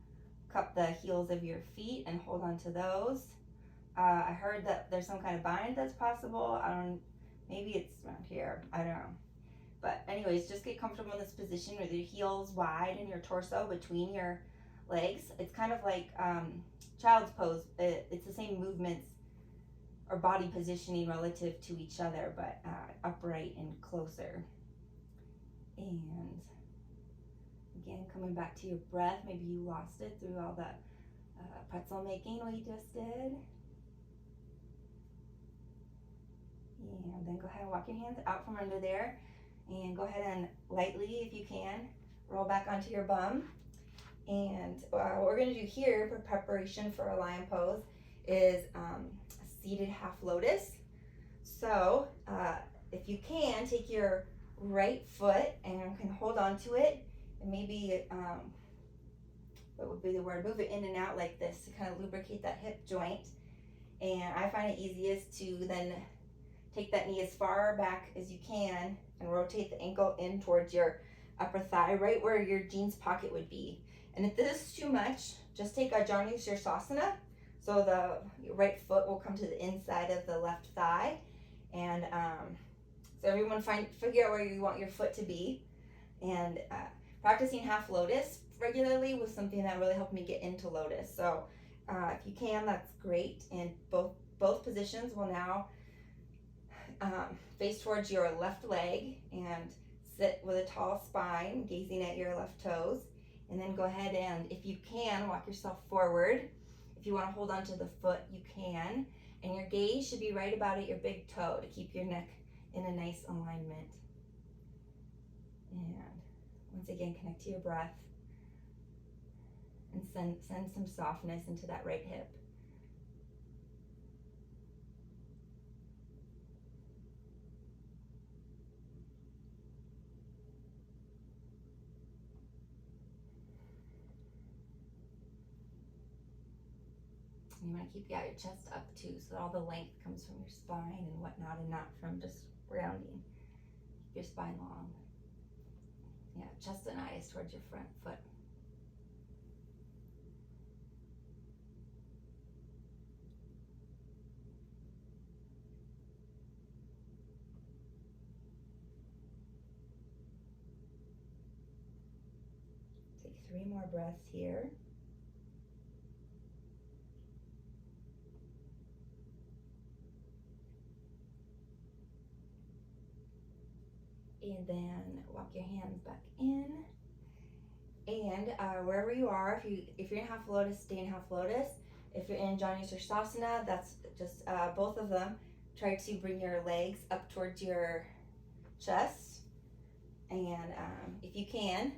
[SPEAKER 1] cup the heels of your feet and hold on to those. I heard that there's some kind of bind that's possible. Maybe it's around here. I don't know. But anyways, just get comfortable in this position with your heels wide and your torso between your legs. It's kind of like child's pose. It's the same movements or body positioning relative to each other, but upright and closer. And again, coming back to your breath. Maybe you lost it through all that pretzel making we just did. And then go ahead and walk your hands out from under there. And go ahead and lightly, if you can, roll back onto your bum. And what we're going to do here for preparation for a lion pose is a seated half lotus. So if you can, take your right foot and you can hold on to it, and maybe what would be the word, move it in and out like this to kind of lubricate that hip joint. And I find it easiest to then take that knee as far back as you can and rotate the ankle in towards your upper thigh, right where your jeans pocket would be. And if this is too much, just take a Chandrasana. So the right foot will come to the inside of the left thigh. And so everyone figure out where you want your foot to be. And practicing half lotus regularly was something that really helped me get into lotus. So if you can, that's great. And both positions will now face towards your left leg and sit with a tall spine, gazing at your left toes. And then go ahead and, if you can, walk yourself forward. If you want to hold onto the foot, you can. And your gaze should be right about at your big toe to keep your neck in a nice alignment. And once again, connect to your breath and send some softness into that right hip. You want to keep your chest up too, so that all the length comes from your spine and whatnot, and not from just rounding. Keep your spine long. Yeah, chest and eyes towards your front foot. Take 3 more breaths here. And then walk your hands back in. And wherever you are, if you're in half lotus, stay in half lotus. If you're in Chandrasana, that's just both of them. Try to bring your legs up towards your chest, and if you can,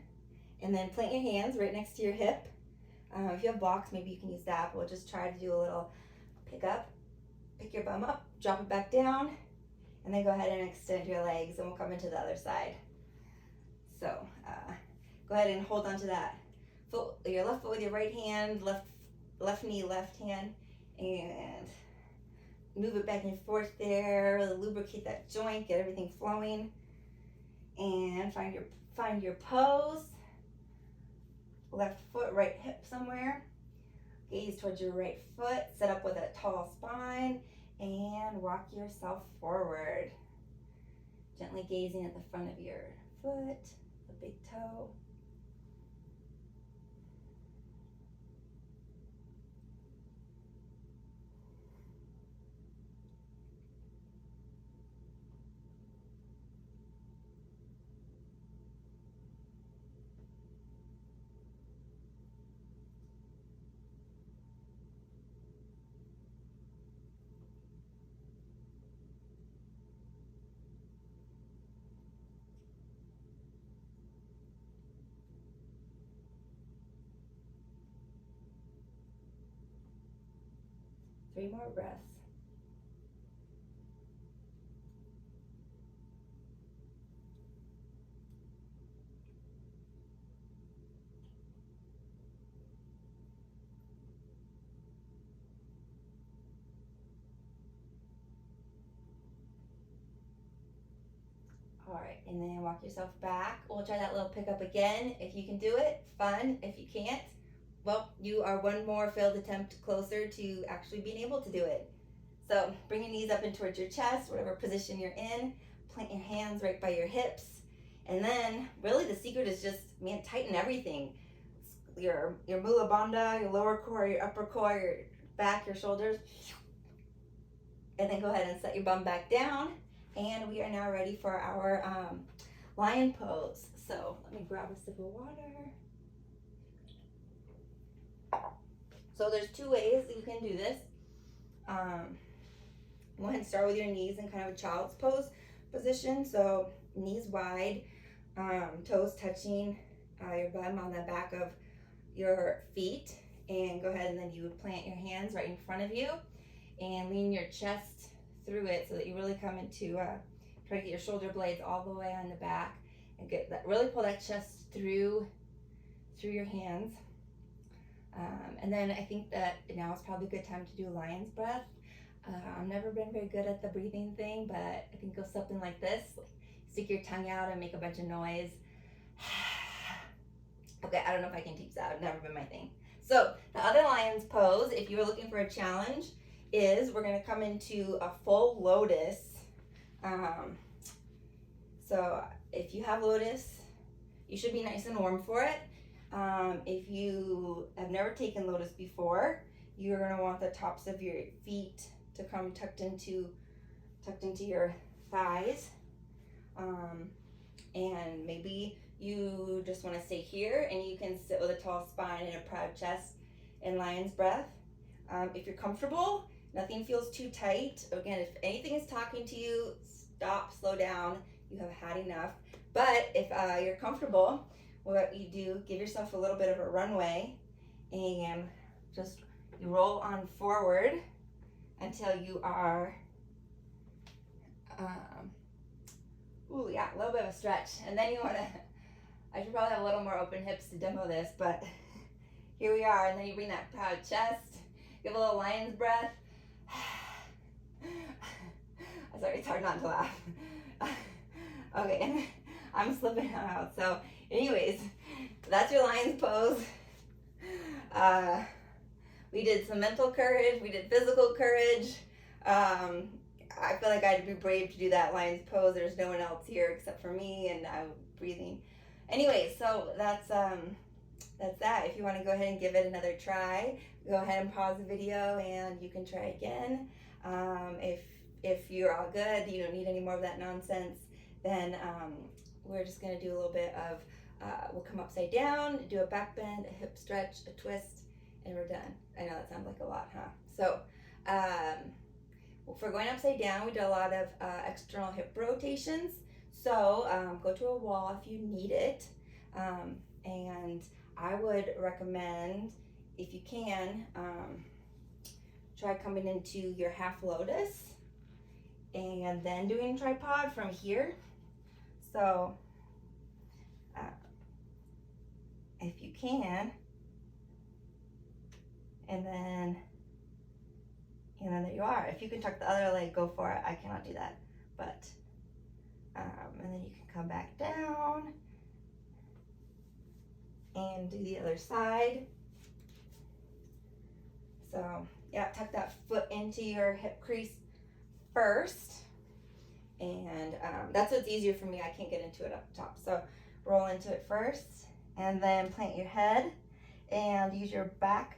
[SPEAKER 1] and then plant your hands right next to your hip. If you have blocks, maybe you can use that. We'll just try to do a little pick your bum up, drop it back down. And then go ahead and extend your legs, and we'll come into the other side. So go ahead and hold onto that foot, your left foot with your right hand, left knee, left hand, and move it back and forth there. Really lubricate that joint, get everything flowing, and find your pose. Left foot, right hip somewhere. Gaze towards your right foot. Set up with a tall spine. And walk yourself forward. Gently gazing at the front of your foot, the big toe. Three more breaths. All right, and then walk yourself back. We'll try that little pickup again. If you can do it, fun. If you can't, well, you are one more failed attempt closer to actually being able to do it. So bring your knees up and towards your chest, whatever position you're in. Plant your hands right by your hips. And then really the secret is just, man, tighten everything. Your mula bandha, your lower core, your upper core, your back, your shoulders. And then go ahead and set your bum back down. And we are now ready for our lion pose. So let me grab a sip of water. So there's two ways that you can do this. Go ahead and start with your knees in kind of a child's pose position. So knees wide, toes touching your bum on the back of your feet. And go ahead and then you would plant your hands right in front of you and lean your chest through it so that you really come into, try to get your shoulder blades all the way on the back and get that, really pull that chest through your hands. And then I think that now is probably a good time to do lion's breath. I've never been very good at the breathing thing, but I think go something like this. Stick your tongue out and make a bunch of noise. Okay, I don't know if I can teach that. It's never been my thing. So the other lion's pose, if you're looking for a challenge, is we're gonna come into a full lotus. So if you have lotus, you should be nice and warm for it. If you have never taken lotus before, you're gonna want the tops of your feet to come tucked into your thighs. And maybe you just want to stay here and you can sit with a tall spine and a proud chest in lion's breath. If you're comfortable, nothing feels too tight. Again, if anything is talking to you, stop, slow down. You have had enough. But if you're comfortable, what you do, give yourself a little bit of a runway and just you roll on forward until you are, a little bit of a stretch. And then you want to, I should probably have a little more open hips to demo this, but here we are. And then you bring that proud chest, give a little lion's breath. Sorry, it's hard not to laugh. Okay, and I'm slipping out. So anyways, that's your lion's pose. We did some mental courage, we did physical courage. I feel like I had to be brave to do that lion's pose. There's no one else here except for me, and I'm breathing. Anyway, so that's that. If you want to go ahead and give it another try, go ahead and pause the video and you can try again. If you're all good, you don't need any more of that nonsense, then we're just going to do a little bit of, we'll come upside down, do a back bend, a hip stretch, a twist, and we're done. I know that sounds like a lot, huh? So for going upside down, we did a lot of external hip rotations. So go to a wall if you need it. And I would recommend, if you can, try coming into your half lotus and then doing tripod from here. So if you can, and then there you are. If you can tuck the other leg, go for it. I cannot do that, but and then you can come back down and do the other side. So yeah, tuck that foot into your hip crease first, and that's what's easier for me. I can't get into it up top, so roll into it first, and then plant your head and use your back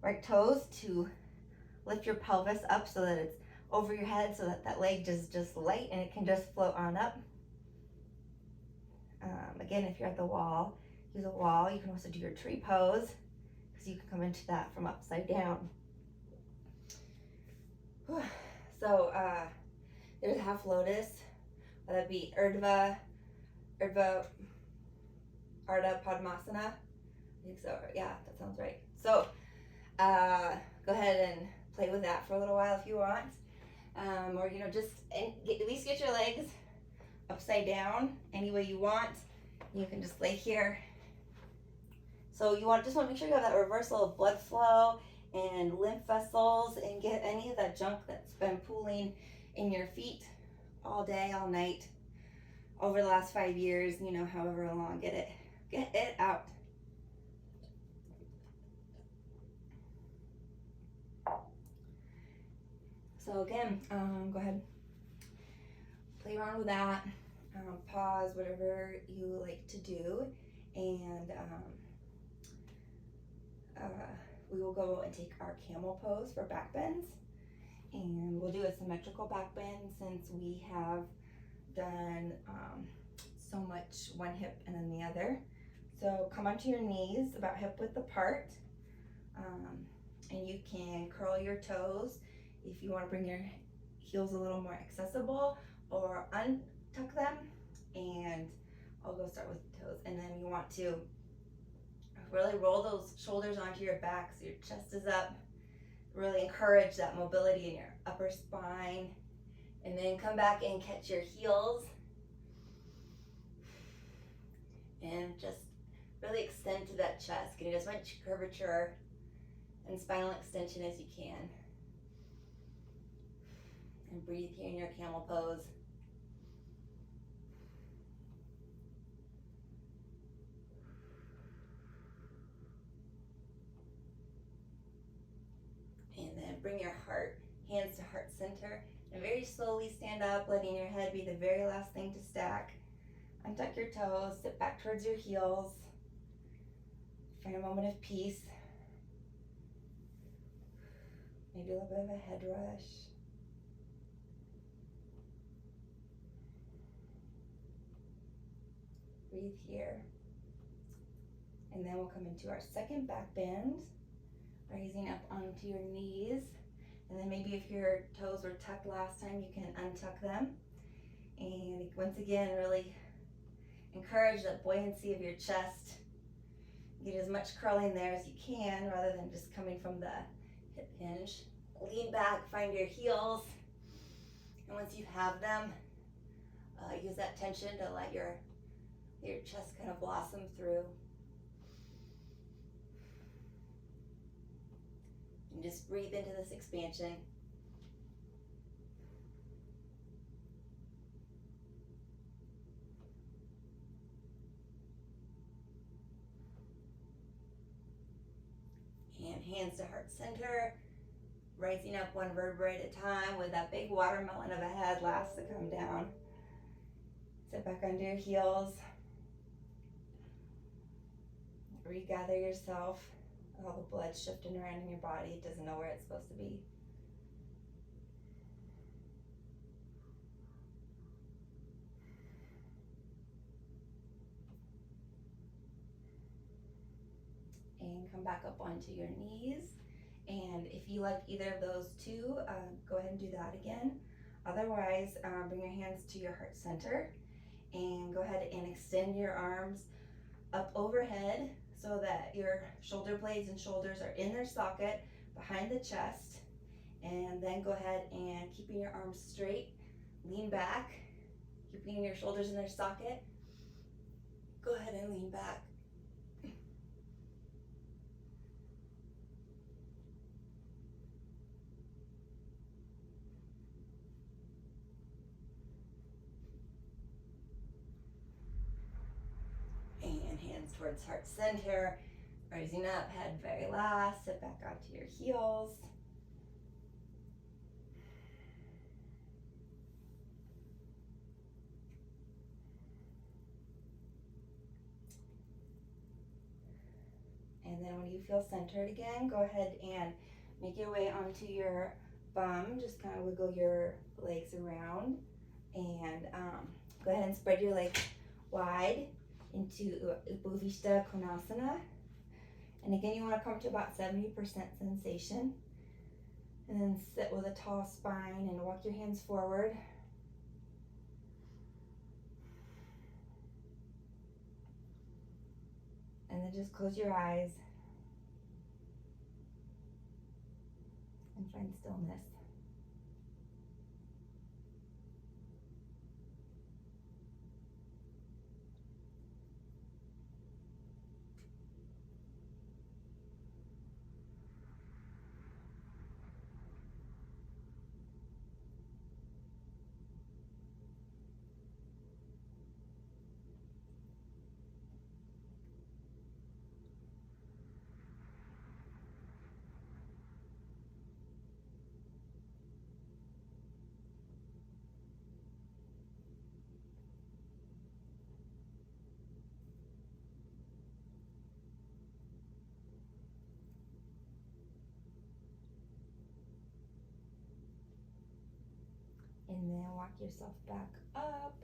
[SPEAKER 1] right toes to lift your pelvis up so that it's over your head, so that that leg is just light and it can just float on up. Again, if you're at the wall, use a wall. You can also do your tree pose because you can come into that from upside down. So there's a half lotus. That'd be Ardha Padmasana. I think so. Yeah, that sounds right. So go ahead and play with that for a little while if you want, or just at least get your legs upside down any way you want. You can just lay here. So you just want to make sure you have that reversal of blood flow and lymph vessels, and get any of that junk that's been pooling in your feet all day, all night, over the last 5 years, however long. Get it out. So again, go ahead, play around with that, pause, whatever you like to do, and we will go and take our camel pose for back bends, and we'll do a symmetrical back bend since we have done so much one hip and then the other. So come onto your knees about hip width apart, and you can curl your toes if you want to bring your heels a little more accessible, or untuck them, and I'll go start with the toes. And then you want to really roll those shoulders onto your back so your chest is up. Really encourage that mobility in your upper spine. And then come back and catch your heels. And just really extend to that chest, getting as much curvature and spinal extension as you can. And breathe here in your camel pose. And then bring your hands to heart center, and very slowly stand up, letting your head be the very last thing to stack. Untuck your toes, sit back towards your heels. Find a moment of peace. Maybe a little bit of a head rush. Breathe here. And then we'll come into our second back bend, rising up onto your knees. And then maybe if your toes were tucked last time, you can untuck them. And once again, really encourage the buoyancy of your chest. Get as much curling there as you can, rather than just coming from the hip hinge. Lean back, find your heels. And once you have them, use that tension to let your chest kind of blossom through. And just breathe into this expansion. And hands to heart center, rising up one vertebra at a time with that big watermelon of a head last to come down. Sit back onto your heels. Regather yourself. All the blood shifting around in your body. It doesn't know where it's supposed to be. And come back up onto your knees. And if you like either of those two, go ahead and do that again. Otherwise, bring your hands to your heart center and go ahead and extend your arms up overhead so that your shoulder blades and shoulders are in their socket behind the chest. And then go ahead and, keeping your arms straight, lean back, keeping your shoulders in their socket. Go ahead and lean back. And hands towards heart center, rising up, head very last, sit back onto your heels. And then when you feel centered again, go ahead and make your way onto your bum. Just kind of wiggle your legs around, and go ahead and spread your legs wide into Upavishta Konasana. And again, you want to come to about 70% sensation. And then sit with a tall spine and walk your hands forward. And then just close your eyes and find stillness. And then walk yourself back up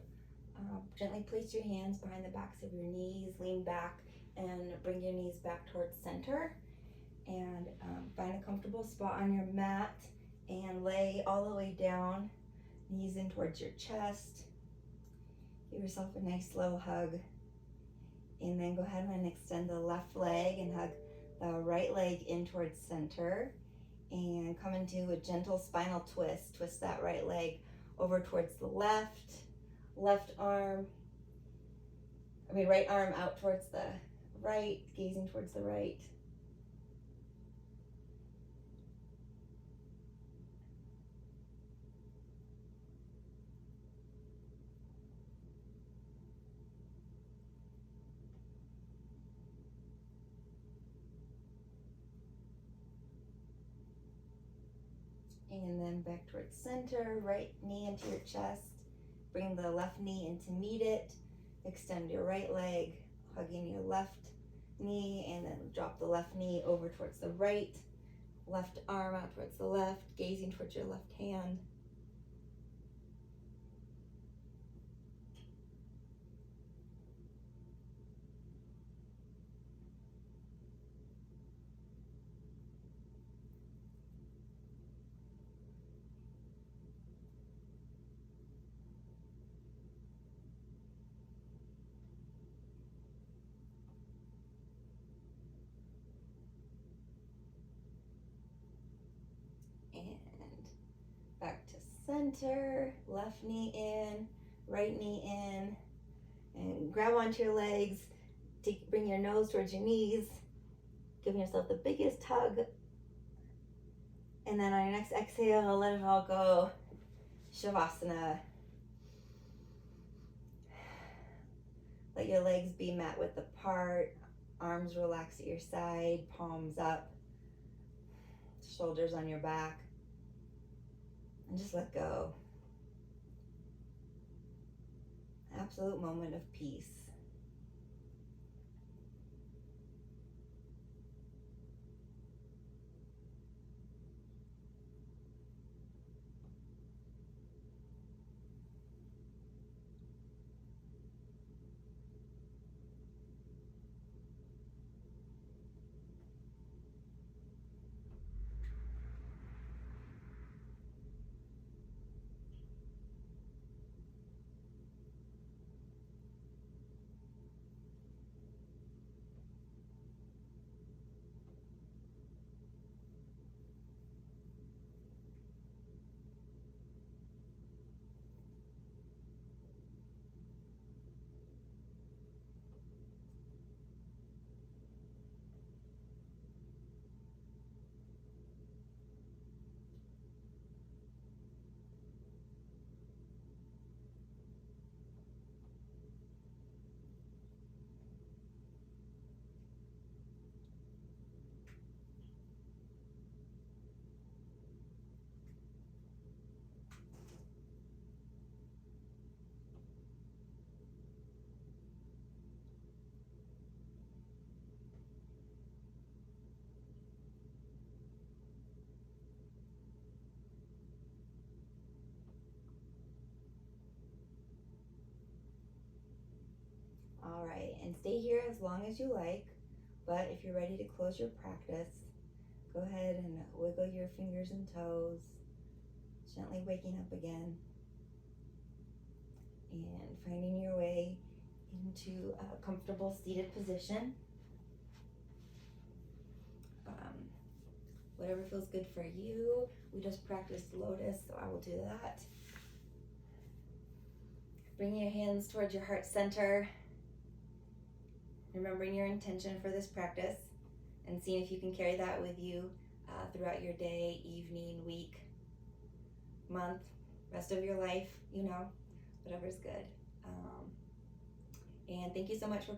[SPEAKER 1] Gently place your hands behind the backs of your knees, lean back and bring your knees back towards center, and find a comfortable spot on your mat and lay all the way down, knees in towards your chest. Give yourself a nice slow hug, and then go ahead and extend the left leg and hug the right leg in towards center, and come into a gentle spinal twist. Twist that right leg over towards the right arm out towards the right, gazing towards the right. And then back towards center, right knee into your chest. Bring the left knee in to meet it. Extend your right leg, hugging your left knee, and then drop the left knee over towards the right. Left arm out towards the left, gazing towards your left hand. And back to center, left knee in, right knee in, and grab onto your legs. Bring your nose towards your knees, giving yourself the biggest hug. And then on your next exhale, let it all go. Shavasana. Let your legs be mat width apart, arms relax at your side, palms up, shoulders on your back, and just let go. Absolute moment of peace. All right, and stay here as long as you like, but if you're ready to close your practice, go ahead and wiggle your fingers and toes, gently waking up again, and finding your way into a comfortable seated position. Whatever feels good for you. We just practiced Lotus, so I will do that. Bring your hands towards your heart center, remembering your intention for this practice, and seeing if you can carry that with you throughout your day, evening, week, month, rest of your life, whatever's good. And thank you so much for